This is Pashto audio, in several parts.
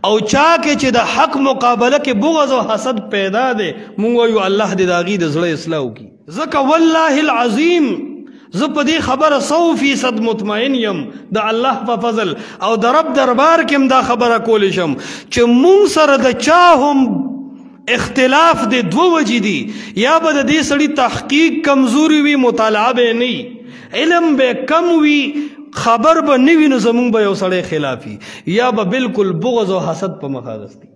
او چا کې چې د حق مقابله کې بغض او حسد پیدا دی مونږ وایو الله دې د هغې د زړه اصلاح وکړي ځکه والله العظیم زه په دې خبره 100% مطمئن یم د الله په فضل او د رب دربار کې هم دا خبره کولی شم چې مونږ سره د چا هم اختلاف د دوه وجې دي یا به د دې سړي تحقیق کمزوري وي مطالعه به نه علم به کم وي خبر به نه وي نو زمونږ به یو سړی خلافي یا به بالکل بغض او حسد په مخ اغستی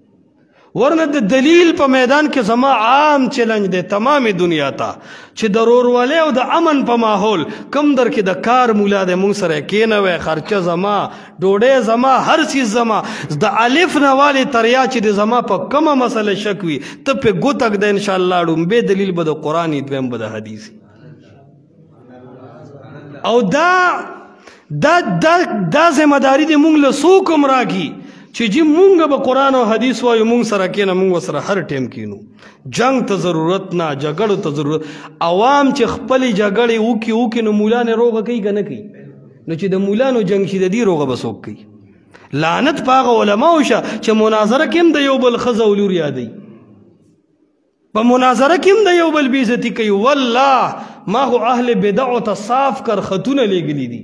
ورنه د دلیل په میدان کې زما عام چیلنج دی تمامي دنیا ته چې د ورورولۍ او د امن په ماحول کم در کې د کار مولا دی مونږ سره کېنوی خرچه زما ډوډۍ زما هر څیز زما د الف نه والې تر یا چې د زما په کومه مسله شک وي ته پې ګوتک ده انشاءالله ډومبې دلیل به د قرآن دویم به د حدیث او دا ذمہداري دی مونږ له څوک هم راکړي چې جی مونږ به قرآن او حدیث وایو مونږ سره کېنه مونږ ورسره هر ټیم کېنو جنگ ته ضرورت نه جګړو ته ضرورت عوام چې خپلې جګړې وکړي نو مولا نه روغه کوي که نه کوي نو چې د مولا نو جنګ شي د دې روغه به څوک کوي لعنت په هغه علماو شه چې مناظره کې هم د یو بل ښځه او لور یادوي په مناظره کې هم د یو بل بېعزتي کوي والله ما خو اهل بدعو ته صاف کر خطونه لیږلي دي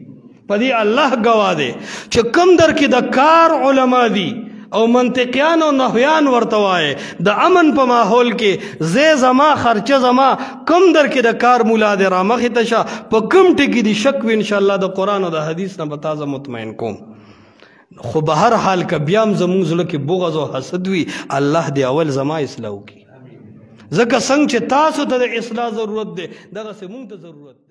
په دې الله ګواه دی چې کم در کې د کار علما دي او منطقیان او نحویان ورته وایي د امن په ماحول کې زی زما خرچه زما کم در کې د کار مولا دی رامخې ته شه په کم ټکي دي شک وي انشاءالله د قرآن او د حدیث نه به تازه مطمئن کوم خو به هر حال که بیا هم زمونږ زړه کې بغض او حسد وي الله دې اول زما اصلاح وکړي ځکه څنګه چې تاسو ته د اصلاح ضرورت دی دغسې مونږ ته ضرورت دی